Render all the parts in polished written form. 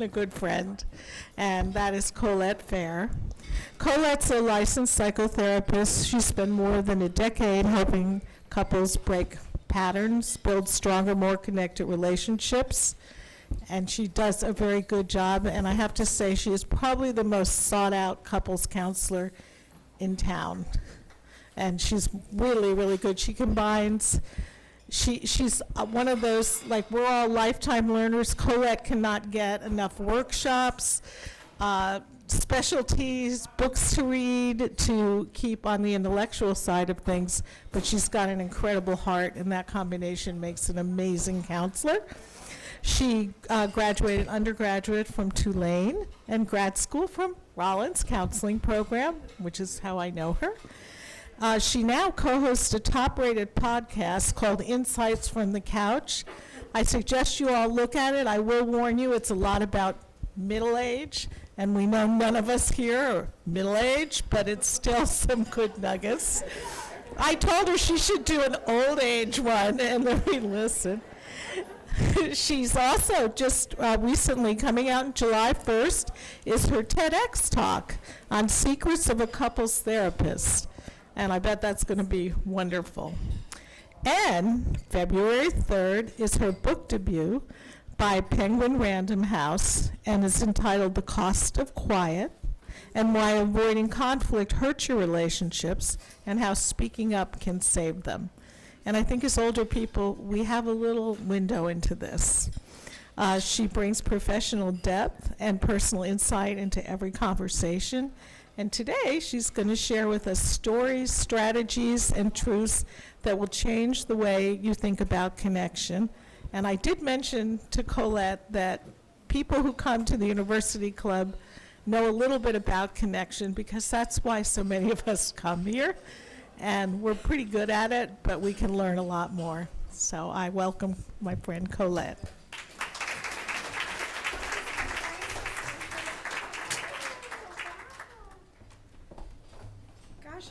a good friend, and that is Colette Fair. Colette's a licensed psychotherapist. She spent more than a decade helping couples break patterns, build stronger, more connected relationships, and she does a very good job. And I have to say, she is probably the most sought-out couples counselor in town. And she's really, really good. She combines, she's one of those, like, we're all lifetime learners. Colette cannot get enough workshops, specialties, books to read to keep on the intellectual side of things, but she's got an incredible heart, and that combination makes an amazing counselor. She graduated undergraduate from Tulane and grad school from Rollins Counseling Program, which is how I know her. She now co-hosts a top-rated podcast called Insights from the Couch. I suggest you all look at it. I will warn you, it's a lot about middle age, and we know none of us here are middle-aged, but it's still some good nuggets. I told her she should do an old age one, and let me listen. She's also just recently, coming out on July 1st, is her TEDx talk on secrets of a couples therapist. And I bet that's going to be wonderful. And February 3rd is her book debut by Penguin Random House, and is entitled The Cost of Quiet, and Why Avoiding Conflict Hurts Your Relationships, and How Speaking Up Can Save Them. And I think as older people, we have a little window into this. She brings professional depth and personal insight into every conversation. And today, she's going to share with us stories, strategies, and truths that will change the way you think about connection. And I did mention to Colette that people who come to the University Club know a little bit about connection, because that's why so many of us come here. And we're pretty good at it, but we can learn a lot more. So I welcome my friend Colette.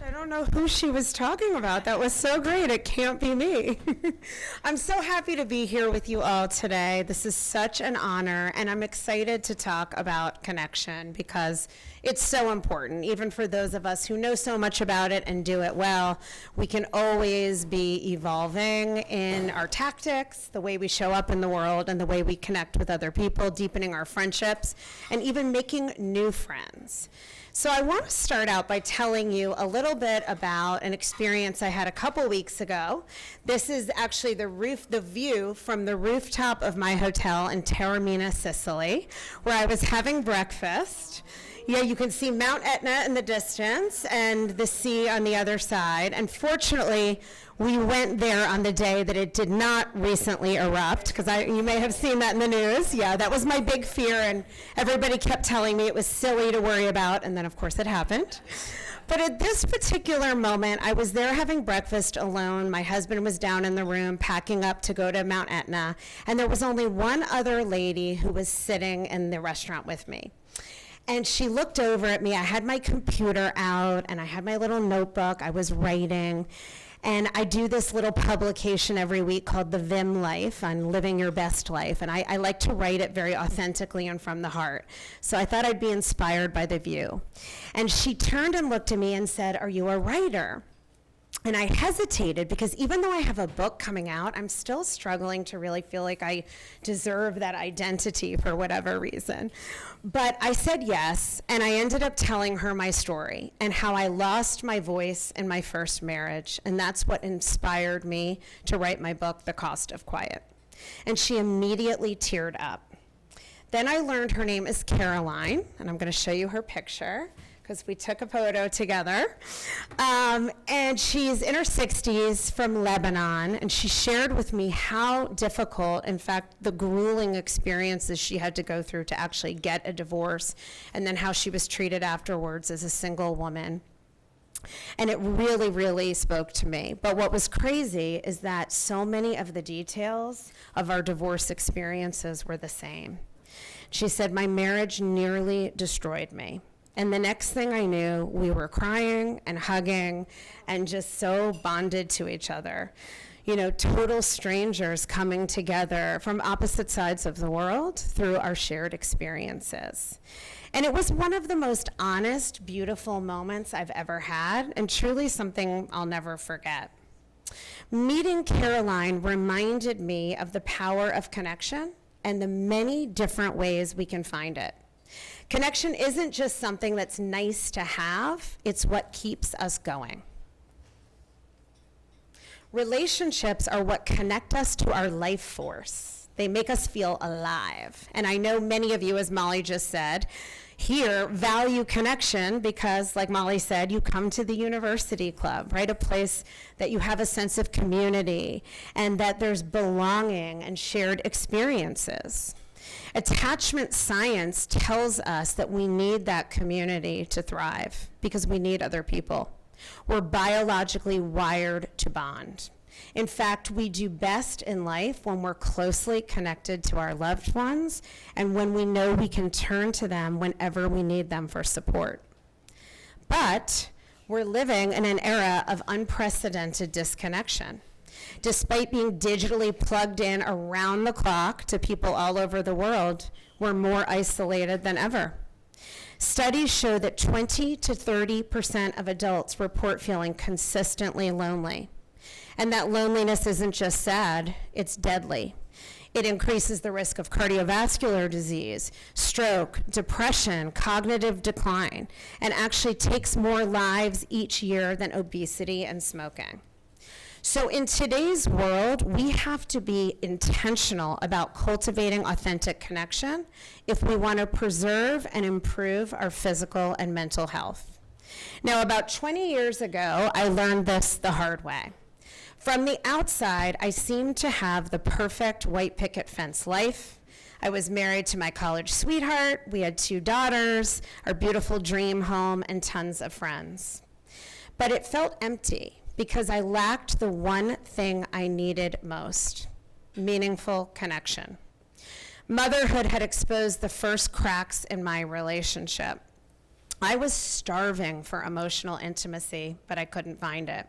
I don't know who she was talking about. That was so great. It can't be me. I'm so happy to be here with you all today. This is such an honor, and I'm excited to talk about connection because it's so important. Even for those of us who know so much about it and do it well, we can always be evolving in our tactics, the way we show up in the world, and the way we connect with other people, deepening our friendships, and even making new friends. So I want to start out by telling you a little bit about an experience I had a couple weeks ago. This is actually the view from the rooftop of my hotel in Taormina, Sicily, where I was having breakfast. Yeah, you can see Mount Etna in the distance and the sea on the other side. And fortunately, we went there on the day that it did not recently erupt, because you may have seen that in the news. Yeah, that was my big fear, and everybody kept telling me it was silly to worry about, and then of course it happened. But at this particular moment, I was there having breakfast alone. My husband was down in the room packing up to go to Mount Etna, and there was only one other lady who was sitting in the restaurant with me. And she looked over at me. I had my computer out, and I had my little notebook. I was writing. And I do this little publication every week called The Vim Life, on living your best life. And I like to write it very authentically and from the heart. So I thought I'd be inspired by the view. And she turned and looked at me and said, "Are you a writer?" And I hesitated, because even though I have a book coming out, I'm still struggling to really feel like I deserve that identity for whatever reason. But I said yes, and I ended up telling her my story and how I lost my voice in my first marriage, and that's what inspired me to write my book, The Cost of Quiet. And she immediately teared up. Then I learned her name is Caroline, and I'm going to show you her picture, because we took a photo together. And she's in her 60s, from Lebanon, and she shared with me how difficult, in fact, the grueling experiences she had to go through to actually get a divorce, and then how she was treated afterwards as a single woman. And it really, really spoke to me. But what was crazy is that so many of the details of our divorce experiences were the same. She said, "My marriage nearly destroyed me. And the next thing I knew, we were crying and hugging and just so bonded to each other. total strangers coming together from opposite sides of the world through our shared experiences. And it was one of the most honest, beautiful moments I've ever had, and truly something I'll never forget. Meeting Caroline reminded me of the power of connection and the many different ways we can find it. Connection isn't just something that's nice to have, it's what keeps us going. Relationships are what connect us to our life force. They make us feel alive. And I know many of you, as Molly just said, here value connection because, like Molly said, you come to the university club, right? A place that you have a sense of community and that there's belonging and shared experiences. Attachment science tells us that we need that community to thrive because we need other people. We're biologically wired to bond. In fact, we do best in life when we're closely connected to our loved ones and when we know we can turn to them whenever we need them for support. But we're living in an era of unprecedented disconnection. Despite being digitally plugged in around the clock to people all over the world, we're more isolated than ever. Studies show that 20 to 30% of adults report feeling consistently lonely. And that loneliness isn't just sad, it's deadly. It increases the risk of cardiovascular disease, stroke, depression, cognitive decline, and actually takes more lives each year than obesity and smoking. So in today's world, we have to be intentional about cultivating authentic connection if we want to preserve and improve our physical and mental health. Now, about 20 years ago, I learned this the hard way. From the outside, I seemed to have the perfect white picket fence life. I was married to my college sweetheart. We had 2 daughters, our beautiful dream home, and tons of friends. But it felt empty because I lacked the one thing I needed most: meaningful connection. Motherhood had exposed the first cracks in my relationship. I was starving for emotional intimacy, but I couldn't find it.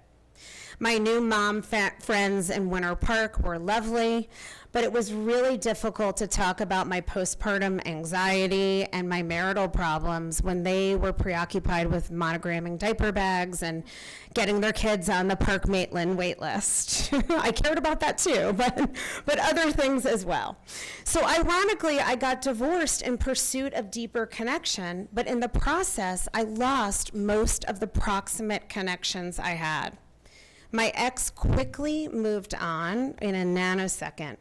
My new mom friends in Winter Park were lovely, but it was really difficult to talk about my postpartum anxiety and my marital problems when they were preoccupied with monogramming diaper bags and getting their kids on the Park Maitland wait list. I cared about that too, but other things as well. So ironically, I got divorced in pursuit of deeper connection, but in the process, I lost most of the proximate connections I had. My ex quickly moved on in a nanosecond,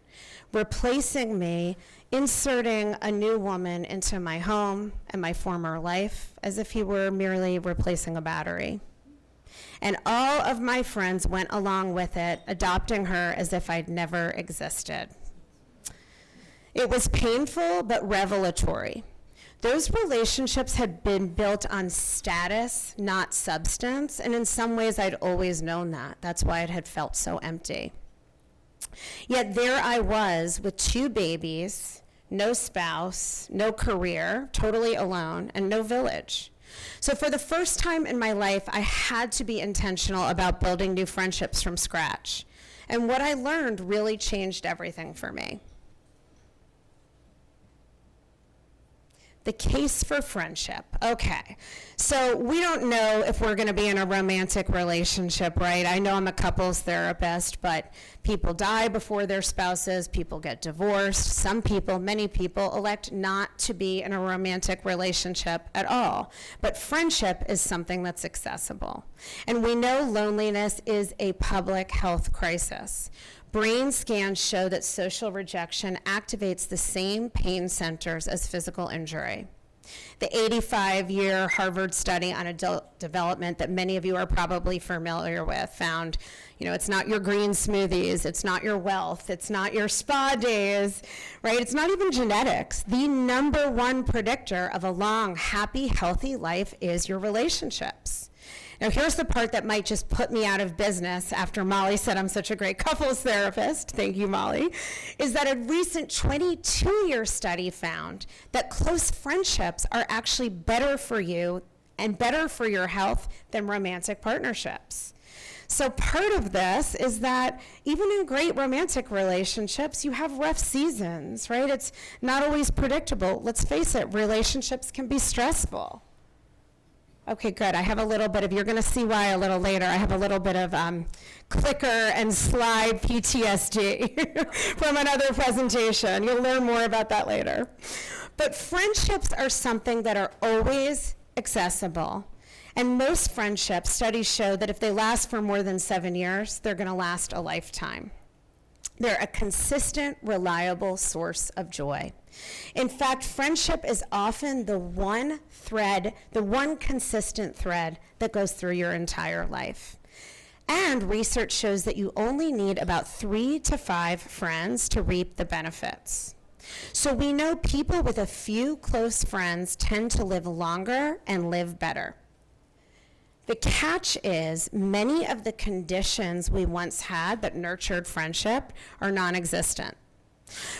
replacing me, inserting a new woman into my home and my former life as if he were merely replacing a battery. And all of my friends went along with it, adopting her as if I'd never existed. It was painful but revelatory. Those relationships had been built on status, not substance, and in some ways I'd always known that. That's why it had felt so empty. Yet there I was with 2 babies, no spouse, no career, totally alone, and no village. So for the first time in my life, I had to be intentional about building new friendships from scratch. And what I learned really changed everything for me. The case for friendship. Okay, so we don't know if we're going to be in a romantic relationship, right? I know I'm a couples therapist, but people die before their spouses, people get divorced. Some people, many people, elect not to be in a romantic relationship at all. But friendship is something that's accessible. And we know loneliness is a public health crisis. Brain scans show that social rejection activates the same pain centers as physical injury. The 85-year Harvard study on adult development that many of you are probably familiar with found, it's not your green smoothies, it's not your wealth, it's not your spa days, right? It's not even genetics. The number one predictor of a long, happy, healthy life is your relationships. Now, here's the part that might just put me out of business after Molly said I'm such a great couples therapist. Thank you, Molly. Is that a recent 22-year study found that close friendships are actually better for you and better for your health than romantic partnerships. So part of this is that even in great romantic relationships, you have rough seasons, right? It's not always predictable. Let's face it, relationships can be stressful. Okay, good. I have a little bit of, you're going to see why a little later, I have a little bit of clicker and slide PTSD from another presentation. You'll learn more about that later. But friendships are something that are always accessible. And most friendships, studies show that if they last for more than 7 years, they're going to last a lifetime. They're a consistent, reliable source of joy. In fact, friendship is often the one thread, the one consistent thread that goes through your entire life. And research shows that you only need about 3 to 5 friends to reap the benefits. So we know people with a few close friends tend to live longer and live better. The catch is many of the conditions we once had that nurtured friendship are non-existent.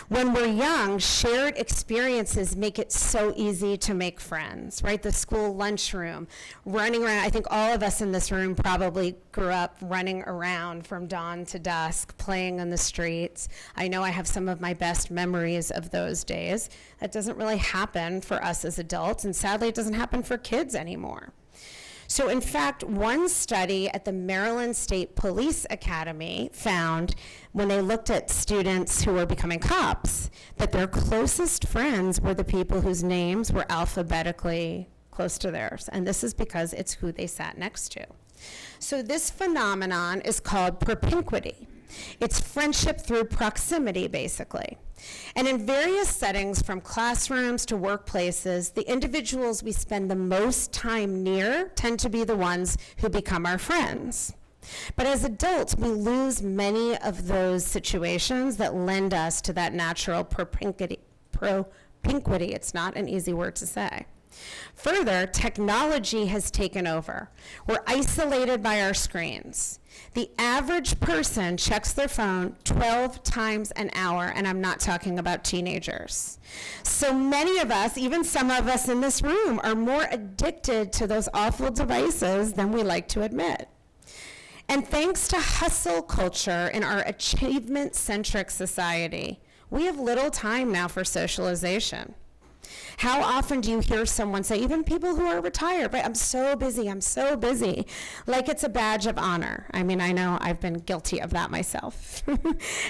When we're young, shared experiences make it so easy to make friends, right? The school lunchroom, running around. I think all of us in this room probably grew up running around from dawn to dusk, playing on the streets. I know I have some of my best memories of those days. That doesn't really happen for us as adults, and sadly, it doesn't happen for kids anymore. So in fact, one study at the Maryland State Police Academy found, when they looked at students who were becoming cops, that their closest friends were the people whose names were alphabetically close to theirs. And this is because it's who they sat next to. So this phenomenon is called propinquity. It's friendship through proximity, basically. And in various settings, from classrooms to workplaces, the individuals we spend the most time near tend to be the ones who become our friends. But as adults, we lose many of those situations that lend us to that natural propinquity. It's not an easy word to say. Further, technology has taken over. We're isolated by our screens. The average person checks their phone 12 times an hour, and I'm not talking about teenagers. So many of us, even some of us in this room, are more addicted to those awful devices than we like to admit. And thanks to hustle culture in our achievement-centric society, we have little time now for socialization. How often do you hear someone say, even people who are retired, right? I'm so busy, like it's a badge of honor. I mean, I know I've been guilty of that myself.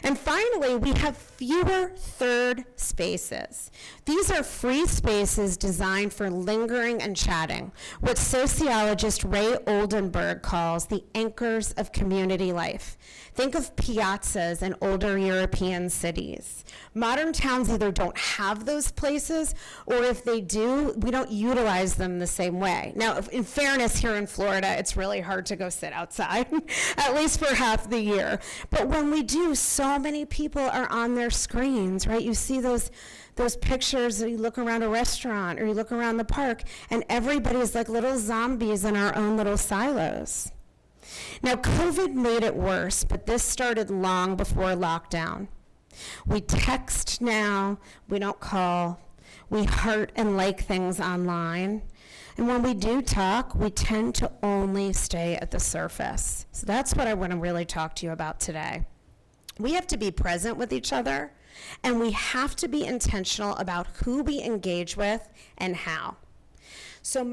And finally, we have fewer third spaces. These are free spaces designed for lingering and chatting, what sociologist Ray Oldenburg calls the anchors of community life. Think of piazzas in older European cities. Modern towns either don't have those places, or if they do, we don't utilize them the same way. Now, in fairness, here in Florida, it's really hard to go sit outside, at least for half the year. But when we do, so many people are on their screens, right? You see those pictures, you look around a restaurant or you look around the park, and everybody's like little zombies in our own little silos. Now, COVID made it worse, but this started long before lockdown. We text now, we don't call, we heart and like things online. And when we do talk, we tend to only stay at the surface. So that's what I want to really talk to you about today. We have to be present with each other, and we have to be intentional about who we engage with and how. So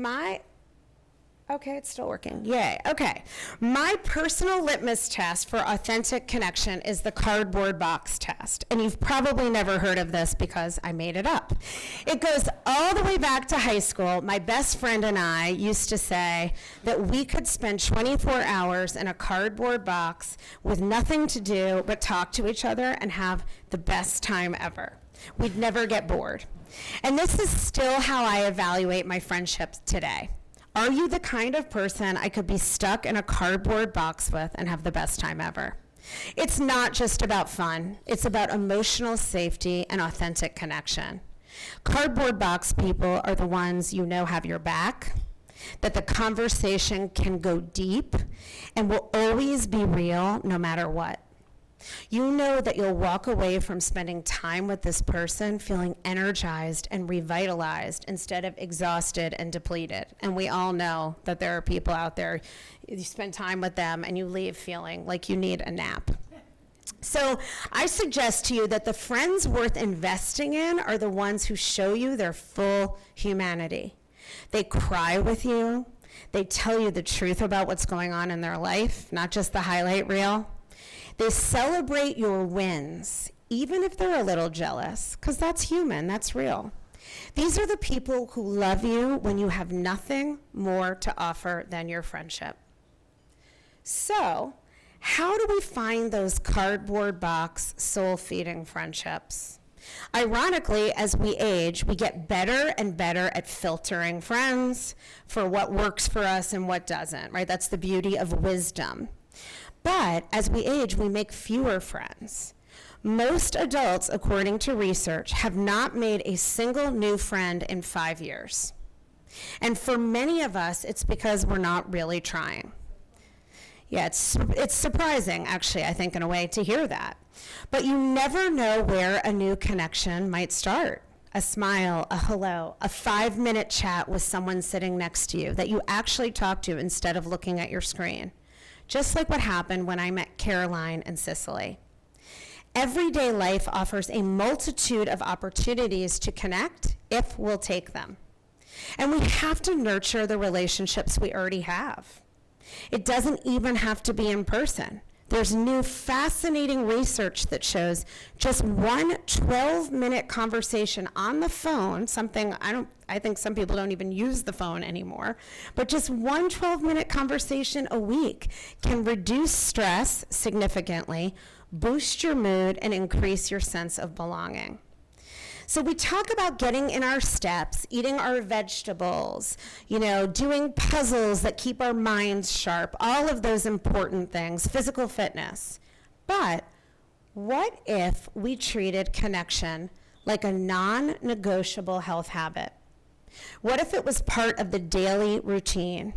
okay, it's still working. Yay. Okay. My personal litmus test for authentic connection is the cardboard box test. And you've probably never heard of this because I made it up. It goes all the way back to high school. My best friend and I used to say that we could spend 24 hours in a cardboard box with nothing to do but talk to each other and have the best time ever. We'd never get bored. And this is still how I evaluate my friendships today. Are you the kind of person I could be stuck in a cardboard box with and have the best time ever? It's not just about fun. It's about emotional safety and authentic connection. Cardboard box people are the ones you know have your back, that the conversation can go deep and will always be real no matter what. You know that you'll walk away from spending time with this person feeling energized and revitalized instead of exhausted and depleted. And we all know that there are people out there, you spend time with them and you leave feeling like you need a nap. So I suggest to you that the friends worth investing in are the ones who show you their full humanity. They cry with you. They tell you the truth about what's going on in their life, not just the highlight reel. They celebrate your wins, even if they're a little jealous, because that's human, that's real. These are the people who love you when you have nothing more to offer than your friendship. So, how do we find those cardboard box, soul-feeding friendships? Ironically, as we age, we get better and better at filtering friends for what works for us and what doesn't, right? That's the beauty of wisdom. But as we age, we make fewer friends. Most adults, according to research, have not made a single new friend in 5 years. And for many of us, it's because we're not really trying. Yeah, it's surprising, actually, I think, in a way, to hear that. But you never know where a new connection might start. A smile, a hello, a 5-minute chat with someone sitting next to you that you actually talk to instead of looking at your screen. Just like what happened when I met Caroline and Cicely. Everyday life offers a multitude of opportunities to connect if we'll take them. And we have to nurture the relationships we already have. It doesn't even have to be in person. There's new fascinating research that shows just one 12-minute conversation on the phone, something I think some people don't even use the phone anymore, but just one 12-minute conversation a week can reduce stress significantly, boost your mood, and increase your sense of belonging. So we talk about getting in our steps, eating our vegetables, doing puzzles that keep our minds sharp, all of those important things, physical fitness. But what if we treated connection like a non-negotiable health habit? What if it was part of the daily routine?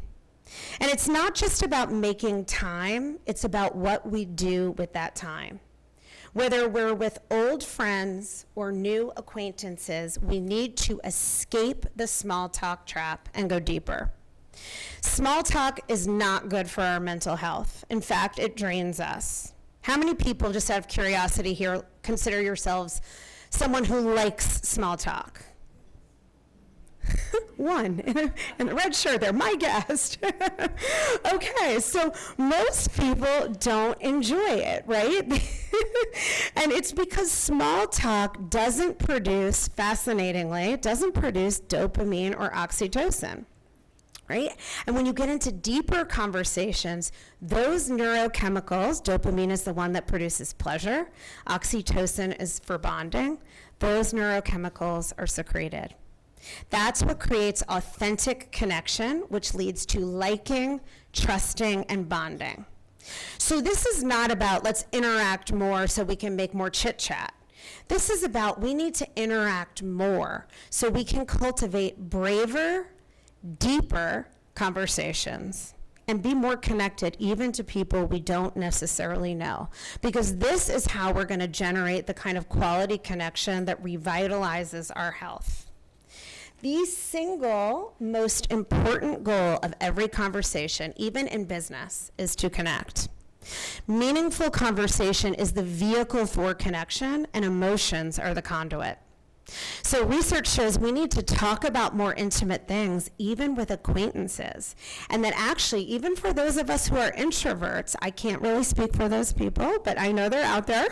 And it's not just about making time, it's about what we do with that time. Whether we're with old friends or new acquaintances, we need to escape the small talk trap and go deeper. Small talk is not good for our mental health. In fact, it drains us. How many people, just out of curiosity here, consider yourselves someone who likes small talk? One in the red shirt there, my guest. Okay, so most people don't enjoy it, right? And it's because small talk doesn't produce, fascinatingly, it doesn't produce dopamine or oxytocin, right? And when you get into deeper conversations, those neurochemicals, dopamine is the one that produces pleasure, oxytocin is for bonding, those neurochemicals are secreted. That's what creates authentic connection, which leads to liking, trusting, and bonding. So this is not about let's interact more so we can make more chit-chat. This is about we need to interact more so we can cultivate braver, deeper conversations and be more connected even to people we don't necessarily know. Because this is how we're going to generate the kind of quality connection that revitalizes our health. The single most important goal of every conversation, even in business, is to connect. Meaningful conversation is the vehicle for connection, and emotions are the conduit. So research shows we need to talk about more intimate things, even with acquaintances. And that actually, even for those of us who are introverts, I can't really speak for those people, but I know they're out there.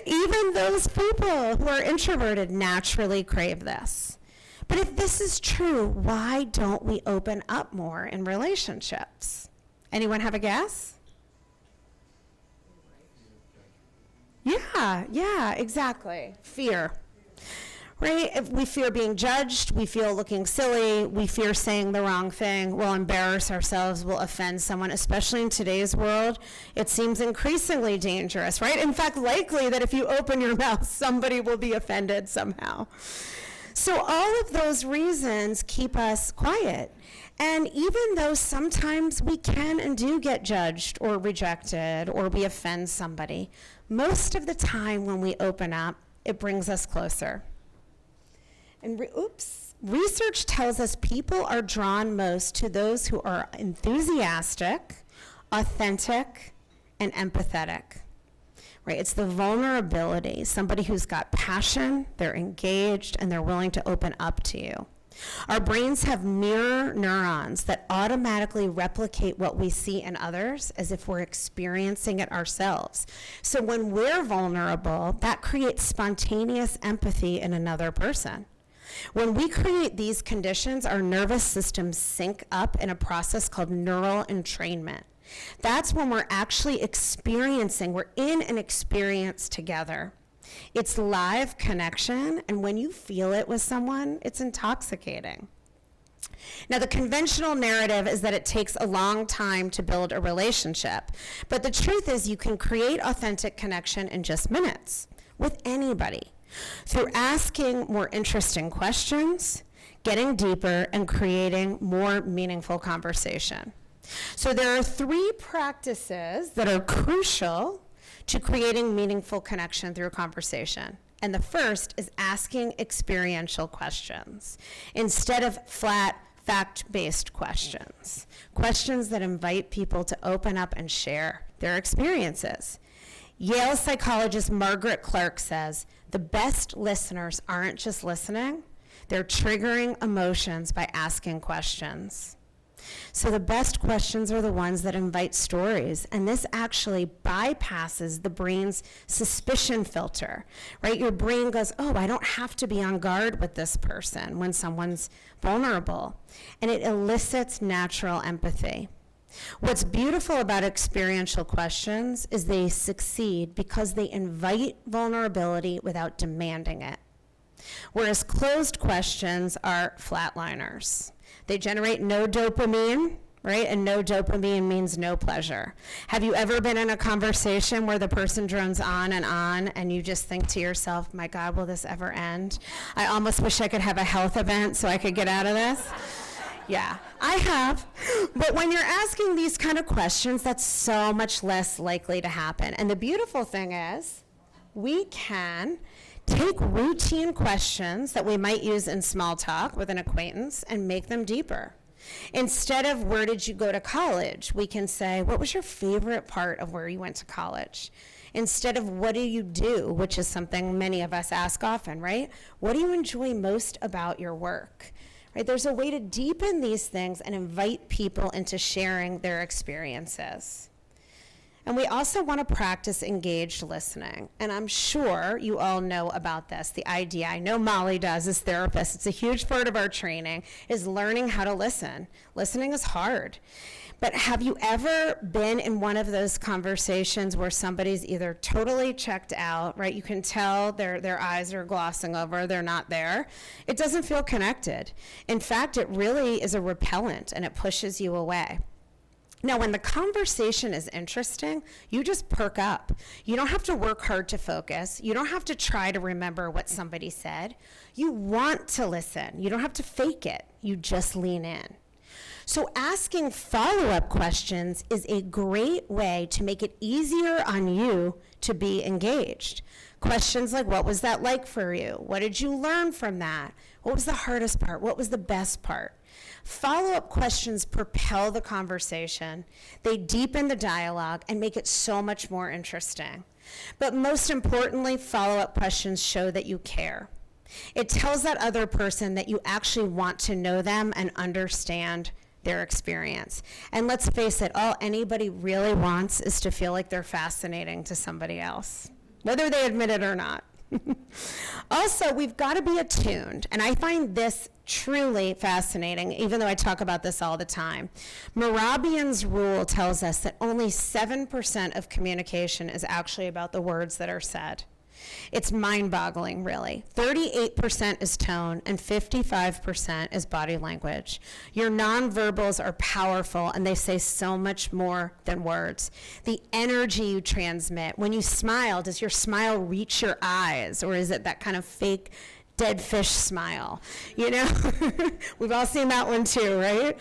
Even those people who are introverted naturally crave this. But if this is true, why don't we open up more in relationships? Anyone have a guess? Yeah, exactly. Fear. Right? If we fear being judged, we feel looking silly, we fear saying the wrong thing, we'll embarrass ourselves, we'll offend someone, especially in today's world. It seems increasingly dangerous, right? In fact, likely that if you open your mouth, somebody will be offended somehow. So all of those reasons keep us quiet. And even though sometimes we can and do get judged or rejected or we offend somebody, most of the time when we open up, it brings us closer. And research tells us people are drawn most to those who are enthusiastic, authentic, and empathetic. Right? It's the vulnerability, somebody who's got passion, they're engaged, and they're willing to open up to you. Our brains have mirror neurons that automatically replicate what we see in others as if we're experiencing it ourselves. So when we're vulnerable, that creates spontaneous empathy in another person. When we create these conditions, our nervous systems sync up in a process called neural entrainment. That's when we're actually we're in an experience together. It's live connection, and when you feel it with someone, it's intoxicating. Now, the conventional narrative is that it takes a long time to build a relationship, but the truth is you can create authentic connection in just minutes with anybody through asking more interesting questions, getting deeper, and creating more meaningful conversation. So there are 3 practices that are crucial to creating meaningful connection through a conversation. And the first is asking experiential questions instead of flat, fact-based questions. Questions that invite people to open up and share their experiences. Yale psychologist Margaret Clark says, the best listeners aren't just listening, they're triggering emotions by asking questions. So the best questions are the ones that invite stories, and this actually bypasses the brain's suspicion filter, right? Your brain goes, oh, I don't have to be on guard with this person when someone's vulnerable, and it elicits natural empathy. What's beautiful about experiential questions is they succeed because they invite vulnerability without demanding it, whereas closed questions are flatliners. They generate no dopamine, right? And no dopamine means no pleasure. Have you ever been in a conversation where the person drones on, and you just think to yourself, my God, will this ever end? I almost wish I could have a health event so I could get out of this. Yeah, I have. But when you're asking these kind of questions, that's so much less likely to happen. And the beautiful thing is, we can take routine questions that we might use in small talk with an acquaintance and make them deeper. Instead of where did you go to college, we can say, what was your favorite part of where you went to college? Instead of what do you do, which is something many of us ask often, right? What do you enjoy most about your work? Right? There's a way to deepen these things and invite people into sharing their experiences. And we also want to practice engaged listening. And I'm sure you all know about this, the idea. I know Molly does as therapist. It's a huge part of our training, is learning how to listen. Listening is hard. But have you ever been in one of those conversations where somebody's either totally checked out, right? You can tell their eyes are glossing over, they're not there. It doesn't feel connected. In fact, it really is a repellent and it pushes you away. Now, when the conversation is interesting, you just perk up. You don't have to work hard to focus. You don't have to try to remember what somebody said. You want to listen. You don't have to fake it. You just lean in. So asking follow-up questions is a great way to make it easier on you to be engaged. Questions like, what was that like for you? What did you learn from that? What was the hardest part? What was the best part? Follow-up questions propel the conversation. They deepen the dialogue and make it so much more interesting. But most importantly, follow-up questions show that you care. It tells that other person that you actually want to know them and understand their experience. And let's face it, all anybody really wants is to feel like they're fascinating to somebody else, whether they admit it or not. Also, we've got to be attuned, and I find this truly fascinating, even though I talk about this all the time. Mehrabian's rule tells us that only 7% of communication is actually about the words that are said. It's mind-boggling, really. 38% is tone and 55% is body language. Your nonverbals are powerful and they say so much more than words. The energy you transmit. When you smile, does your smile reach your eyes, or is it that kind of fake dead fish smile, you know? We've all seen that one too, right?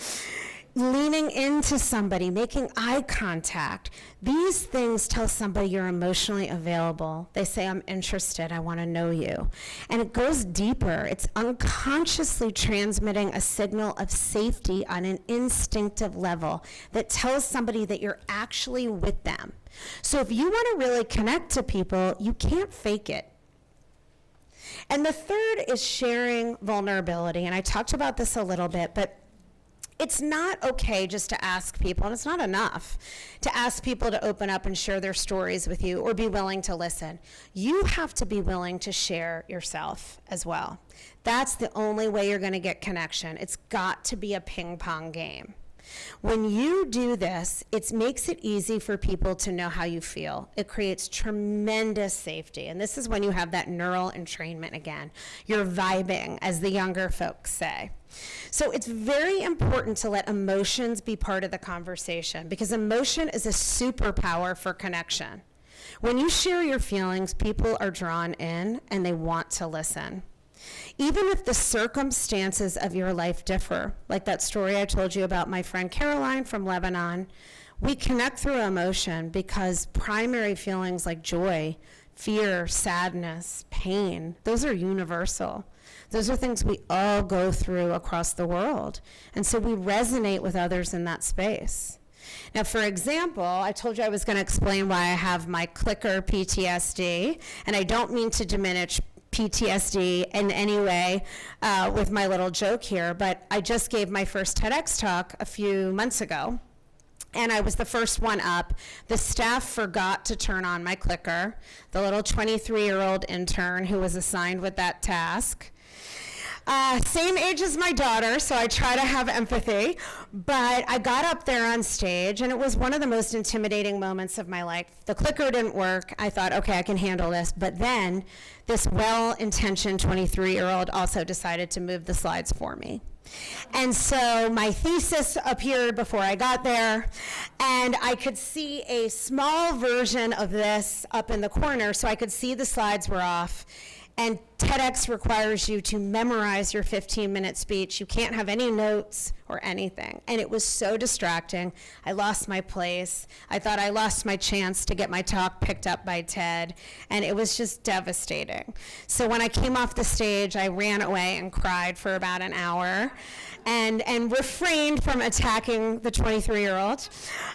Leaning into somebody, making eye contact. These things tell somebody you're emotionally available. They say, I'm interested, I want to know you. And it goes deeper. It's unconsciously transmitting a signal of safety on an instinctive level that tells somebody that you're actually with them. So if you want to really connect to people, you can't fake it. And the third is sharing vulnerability. And I talked about this a little bit, but it's not okay just to ask people, and it's not enough to ask people to open up and share their stories with you or be willing to listen. You have to be willing to share yourself as well. That's the only way you're going to get connection. It's got to be a ping pong game. When you do this, it makes it easy for people to know how you feel. It creates tremendous safety. And this is when you have that neural entrainment again. You're vibing, as the younger folks say. So it's very important to let emotions be part of the conversation, because emotion is a superpower for connection. When you share your feelings, people are drawn in and they want to listen. Even if the circumstances of your life differ, like that story I told you about my friend Caroline from Lebanon, we connect through emotion because primary feelings like joy, fear, sadness, pain, those are universal. Those are things we all go through across the world. And so we resonate with others in that space. Now, for example, I told you I was going to explain why I have my clicker PTSD, and I don't mean to diminish PTSD in any way with my little joke here, but I just gave my first TEDx talk a few months ago, and I was the first one up. The staff forgot to turn on my clicker. The little 23-year-old intern who was assigned with that task. Same age as my daughter, so I try to have empathy, but I got up there on stage, and it was one of the most intimidating moments of my life. The clicker didn't work. I thought, okay, I can handle this, but then this well-intentioned 23-year-old also decided to move the slides for me. And so my thesis appeared before I got there, and I could see a small version of this up in the corner, so I could see the slides were off. And TEDx requires you to memorize your 15-minute speech. You can't have any notes or anything. And it was so distracting. I lost my place. I thought I lost my chance to get my talk picked up by TED. And it was just devastating. So when I came off the stage, I ran away and cried for about an hour and refrained from attacking the 23-year-old.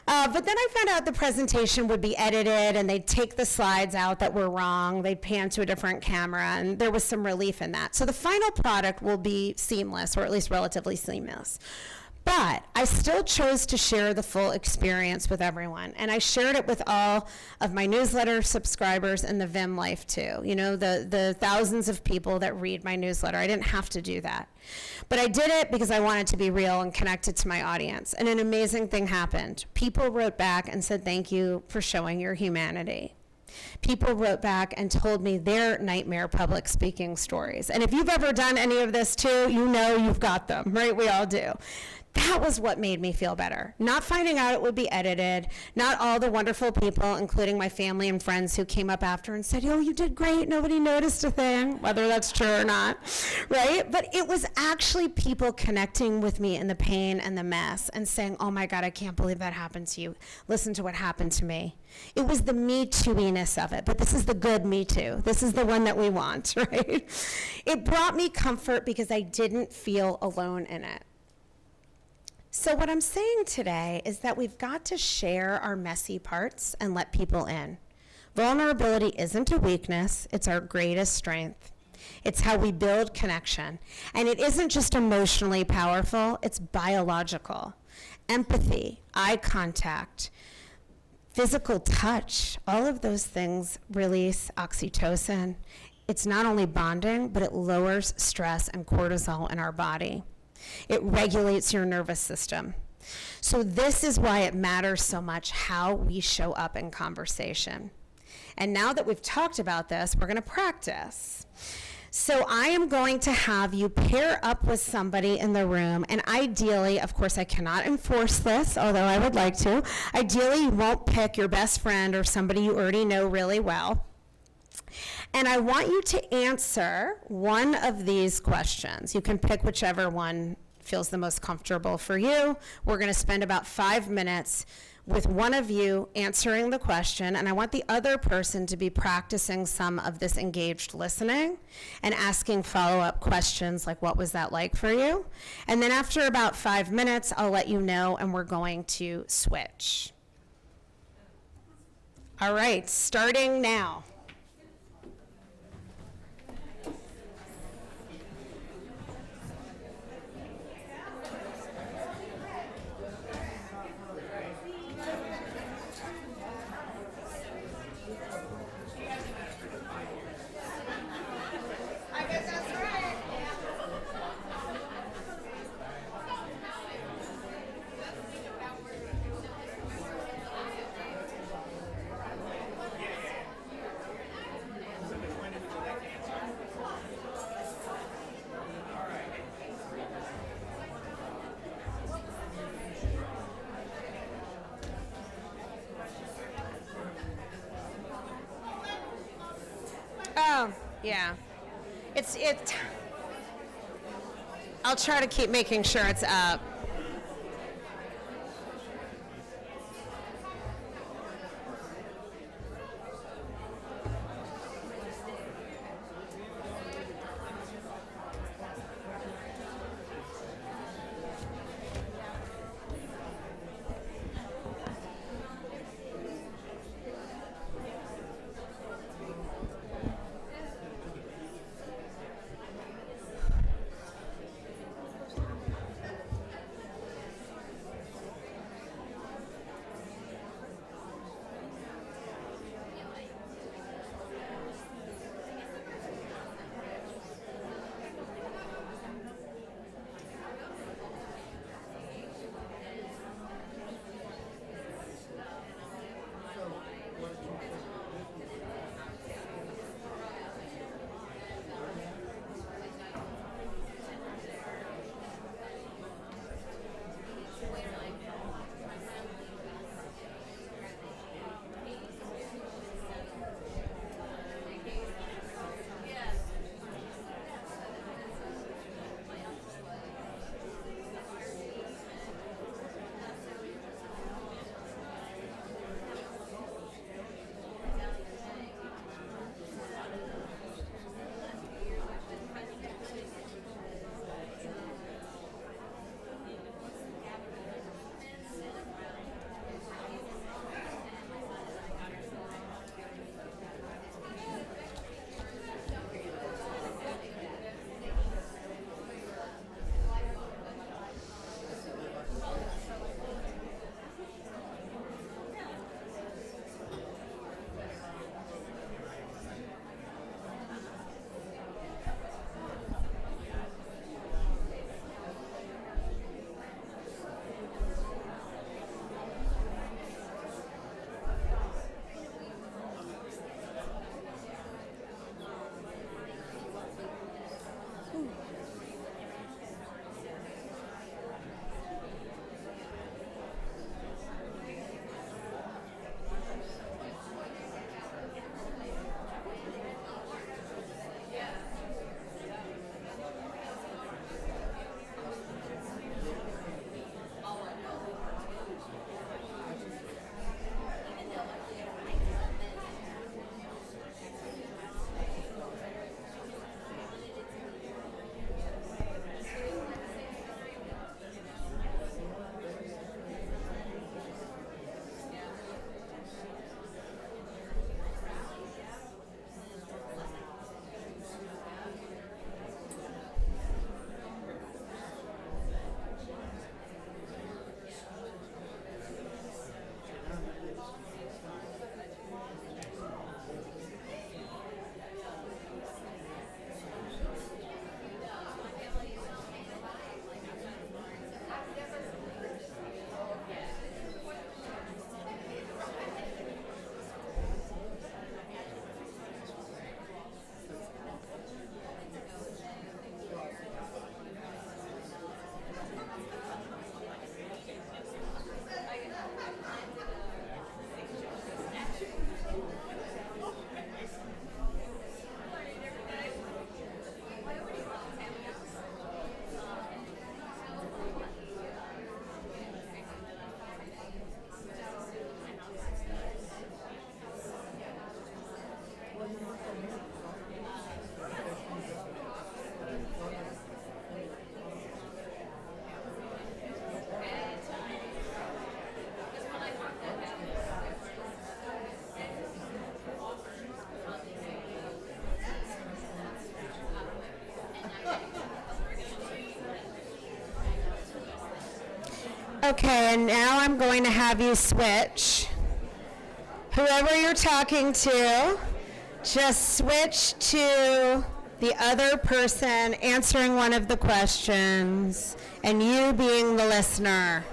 But then I found out the presentation would be edited, and they'd take the slides out that were wrong. They'd pan to a different camera, and there was some relief in that. So the final product will be seamless, or at least relatively seamless. But I still chose to share the full experience with everyone. And I shared it with all of my newsletter subscribers and the Vim life too. You know, the thousands of people that read my newsletter. I didn't have to do that. But I did it because I wanted to be real and connected to my audience. And an amazing thing happened. People wrote back and said, thank you for showing your humanity. People wrote back and told me their nightmare public speaking stories. And if you've ever done any of this too, you know you've got them, right? We all do. That was what made me feel better. Not finding out it would be edited, not all the wonderful people, including my family and friends who came up after and said, oh, you did great, nobody noticed a thing, whether that's true or not, right? But it was actually people connecting with me in the pain and the mess and saying, oh my God, I can't believe that happened to you. Listen to what happened to me. It was the Me Too-iness of it, but this is the good Me Too. This is the one that we want, right? It brought me comfort because I didn't feel alone in it. So what I'm saying today is that we've got to share our messy parts and let people in. Vulnerability isn't a weakness, it's our greatest strength. It's how we build connection. And it isn't just emotionally powerful, it's biological. Empathy, eye contact, physical touch, all of those things release oxytocin. It's not only bonding, but it lowers stress and cortisol in our body. It regulates your nervous system. So this is why it matters so much how we show up in conversation. And now that we've talked about this, we're going to practice. So I am going to have you pair up with somebody in the room, and ideally, of course I cannot enforce this, although I would like to. Ideally, you won't pick your best friend or somebody you already know really well. And I want you to answer one of these questions. You can pick whichever one feels the most comfortable for you. We're going to spend about 5 minutes with one of you answering the question, and I want the other person to be practicing some of this engaged listening and asking follow-up questions like, what was that like for you? And then after about 5 minutes, I'll let you know, and we're going to switch. All right, starting now. Oh, yeah. I'll try to keep making sure it's up. Okay, and now I'm going to have you switch. Whoever you're talking to, just switch to the other person answering one of the questions and you being the listener.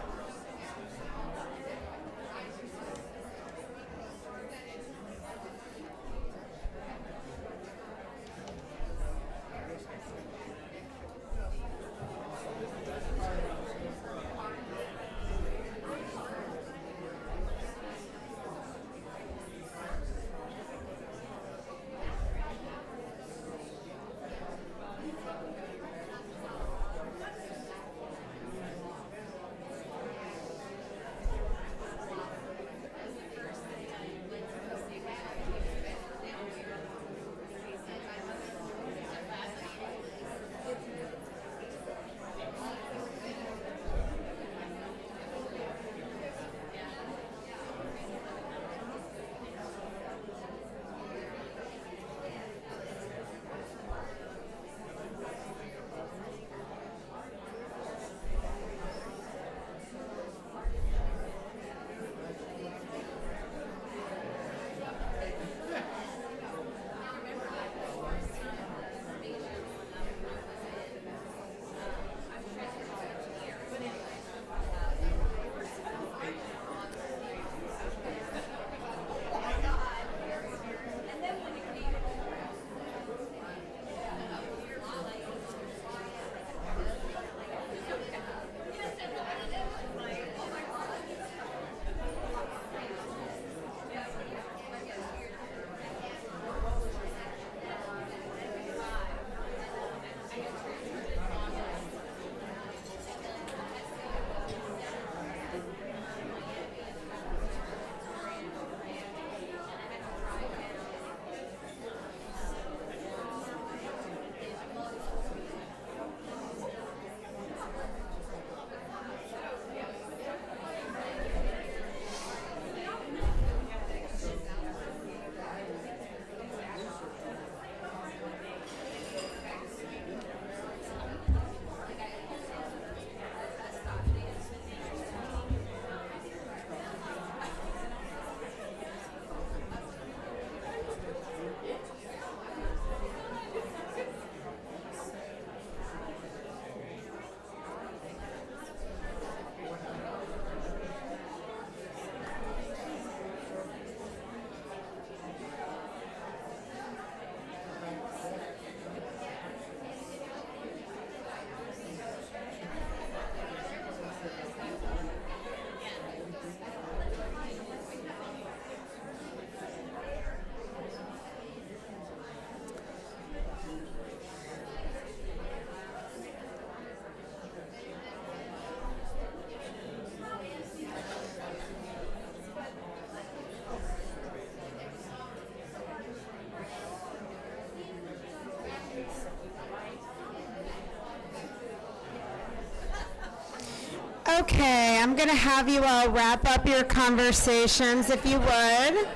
Okay, I'm going to have you all wrap up your conversations if you would.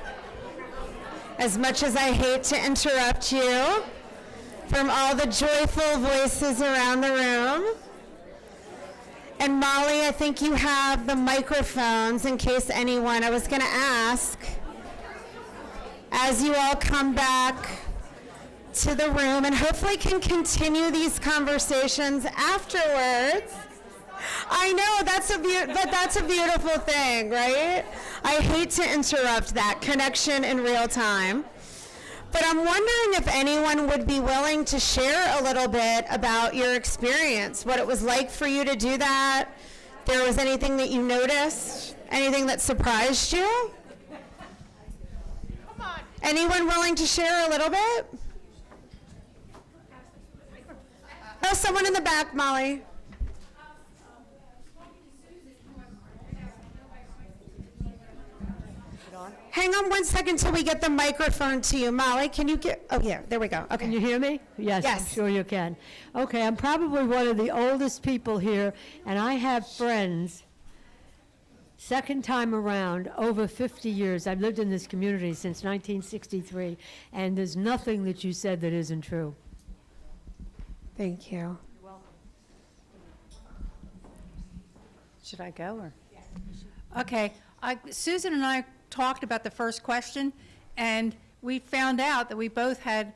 As much as I hate to interrupt you, from all the joyful voices around the room. And Molly, I think you have the microphones in case anyone, I was going to ask, as you all come back to the room and hopefully can continue these conversations afterwards. I know, but that's a beautiful thing, right? I hate to interrupt that connection in real time. But I'm wondering if anyone would be willing to share a little bit about your experience, what it was like for you to do that, if there was anything that you noticed, anything that surprised you. Come on. Anyone willing to share a little bit? Oh, someone in the back, Molly. Hang on one second till we get the microphone to you. Molly, can you get, oh yeah, there we go. Okay. Can you hear me? Yes, I'm Yes. sure you can. Okay, I'm probably one of the oldest people here, and I have friends, second time around, over 50 years. I've lived in this community since 1963, and there's nothing that you said that isn't true. Thank you. Should I go or? Okay, Susan and I talked about the first question, and we found out that we both had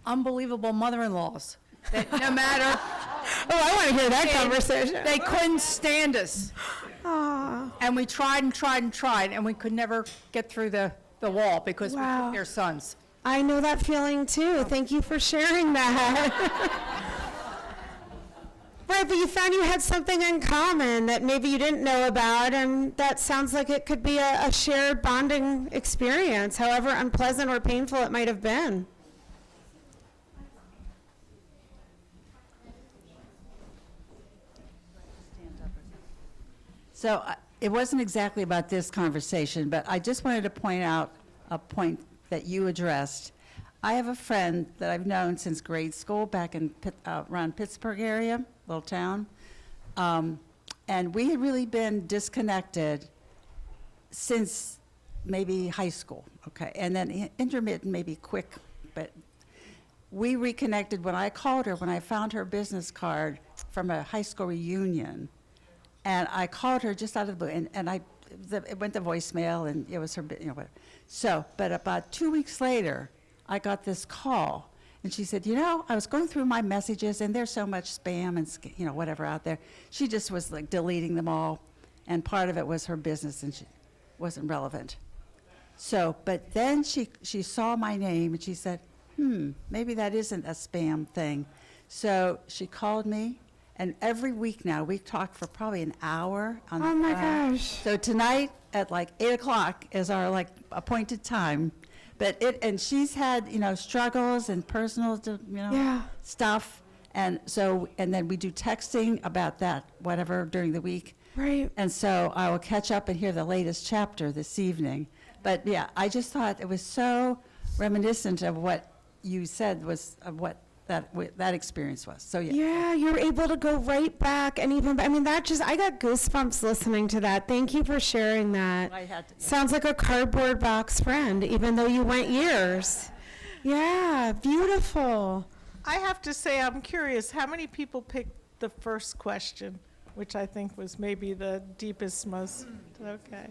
unbelievable mother-in-laws. That no matter, Oh, I want to hear that conversation. they couldn't stand us. Aw. And we tried and tried and tried, and we could never get through the wall because we Wow. took their sons. I know that feeling too. Thank you for sharing that. Right, but you found you had something in common that maybe you didn't know about, and that sounds like it could be a shared bonding experience, however unpleasant or painful it might have been. So it wasn't exactly about this conversation, but I just wanted to point out a point that you addressed. I have a friend that I've known since grade school back in around Pittsburgh area, little town. And we had really been disconnected since maybe high school, okay? And then intermittent, maybe quick, but we reconnected when I called her, when I found her business card from a high school reunion. And I called her just out of the blue, and it went to voicemail, and it was her, whatever. So, but about 2 weeks later, I got this call, and she said, I was going through my messages, and there's so much spam and, whatever out there. She just was like deleting them all, and part of it was her business, and she wasn't relevant. So, but then she saw my name, and she said, maybe that isn't a spam thing. So she called me. And every week now, we talk for probably an hour on the Oh my phone. gosh. So tonight at like 8 o'clock is our like appointed time. And she's had, struggles and personal, Yeah. stuff. And then we do texting about that, whatever, during the week. Right. And so I will catch up and hear the latest chapter this evening. But yeah, I just thought it was so reminiscent of what you said was of what that experience was. So yeah. Yeah, you're able to go right back and even, I got goosebumps listening to that. Thank you for sharing that. I had to, yeah. Sounds like a cardboard box friend, even though you went years. Yeah, beautiful. I have to say, I'm curious, how many people picked the first question, which I think was maybe the deepest, most, okay.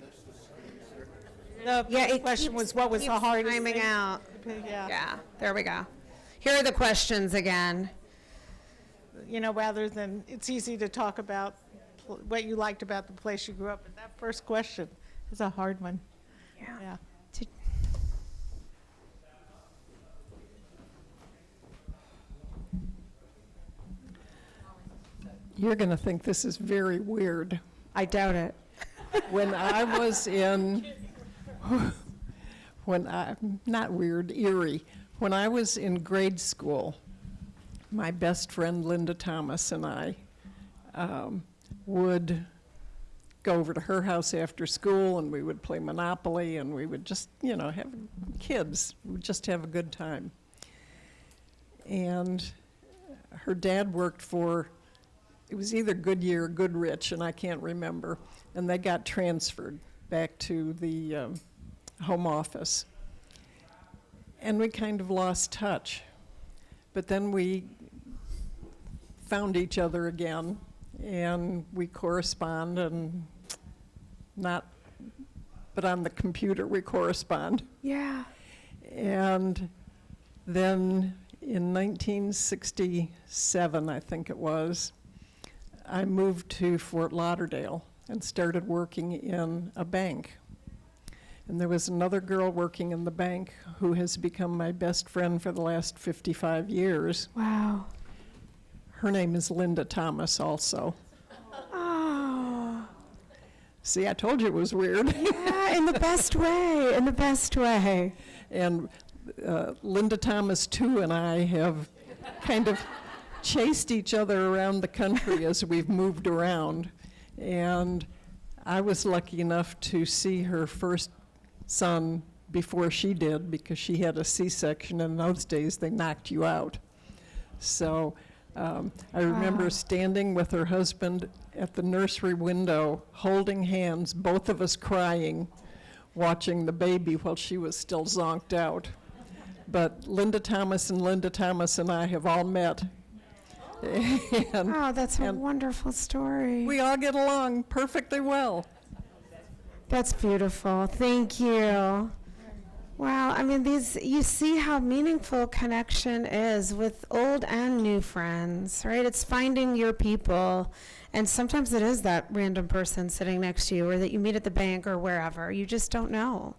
The first question was, what was the hardest timing thing? out. Yeah. Yeah, there we go. Here are the questions again. Rather than, it's easy to talk about what you liked about the place you grew up, but that first question is a hard one. Yeah. You're going to think this is very weird. I doubt it. When I was not weird, eerie. When I was in grade school, my best friend Linda Thomas and I would go over to her house after school, and we would play Monopoly, and we would just, have kids. We would just have a good time. And her dad worked for, it was either Goodyear or Goodrich, and I can't remember, and they got transferred back to the home office. And we kind of lost touch. But then we found each other again, and we correspond, and but on the computer we correspond. Yeah. And then in 1967, I think it was, I moved to Fort Lauderdale and started working in a bank. And there was another girl working in the bank who has become my best friend for the last 55 years. Wow. Her name is Linda Thomas also. Oh. See, I told you it was weird. Yeah, in the best way, in the best way. And Linda Thomas, too, and I have kind of chased each other around the country as we've moved around. And I was lucky enough to see her first son before she did, because she had a C-section, and in those days they knocked you out. So I remember standing with her husband at the nursery window, holding hands, both of us crying, watching the baby while she was still zonked out. But Linda Thomas and I have all met And Oh, that's a and wonderful story. we all get along perfectly well. That's beautiful. Thank you. Wow, I mean, you see how meaningful connection is with old and new friends, right? It's finding your people, and sometimes it is that random person sitting next to you or that you meet at the bank or wherever. You just don't know.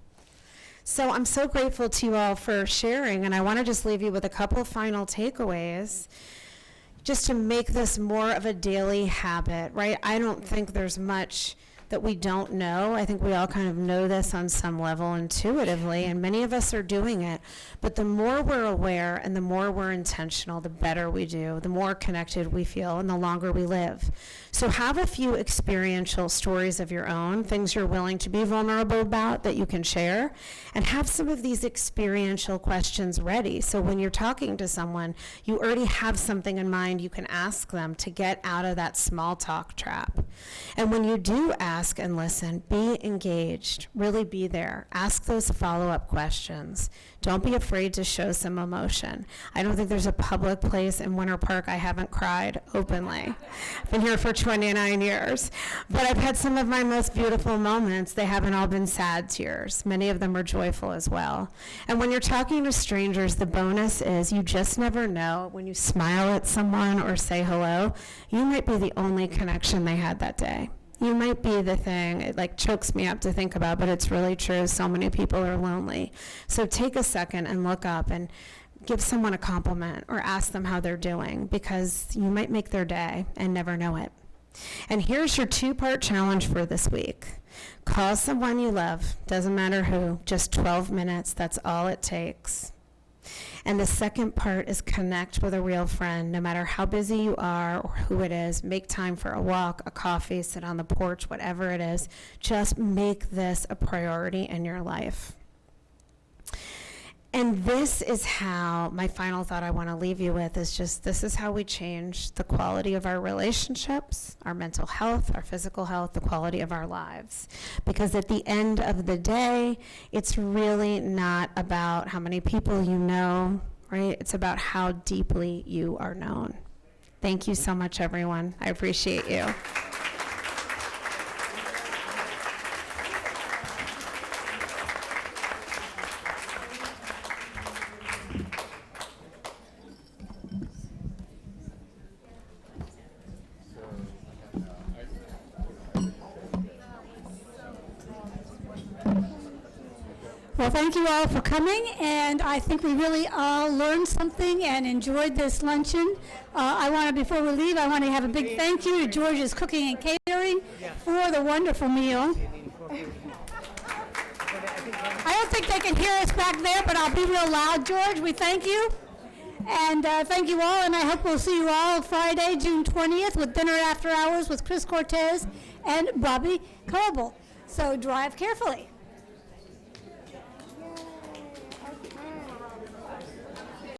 So I'm so grateful to you all for sharing, and I want to just leave you with a couple final takeaways just to make this more of a daily habit, right? I don't think there's much that we don't know. I think we all kind of know this on some level intuitively, and many of us are doing it. But the more we're aware and the more we're intentional, the better we do, the more connected we feel, and the longer we live. So have a few experiential stories of your own, things you're willing to be vulnerable about that you can share, and have some of these experiential questions ready. So when you're talking to someone, you already have something in mind you can ask them to get out of that small talk trap. And when you do ask and listen, be engaged, really be there. Ask those follow-up questions. Don't be afraid to show some emotion. I don't think there's a public place in Winter Park I haven't cried openly. I've been here for 29 years, but I've had some of my most beautiful moments. They haven't all been sad tears. Many of them are joyful as well. And when you're talking to strangers, the bonus is you just never know. When you smile at someone or say hello, you might be the only connection they had that day. You might be the thing. It like chokes me up to think about, but it's really true. So many people are lonely. So take a second and look up and give someone a compliment or ask them how they're doing, because you might make their day and never know it. And here's your 2-part challenge for this week. Call someone you love, doesn't matter who, just 12 minutes, that's all it takes. And the second part is connect with a real friend, no matter how busy you are or who it is. Make time for a walk, a coffee, sit on the porch, whatever it is. Just make this a priority in your life. And this is how, my final thought I want to leave you with is just, this is how we change the quality of our relationships, our mental health, our physical health, the quality of our lives. Because at the end of the day, it's really not about how many people you know, right? It's about how deeply you are known. Thank you so much, everyone. I appreciate you. Well, thank you all for coming, and I think we really all learned something and enjoyed this luncheon. Before we leave, I want to have a big thank you to George's Cooking and Catering for the wonderful meal. I don't think they can hear us back there, but I'll be real loud, George. We thank you. And thank you all, and I hope we'll see you all Friday, June 20th, with dinner after hours with Chris Cortez and Bobby Coble. So drive carefully.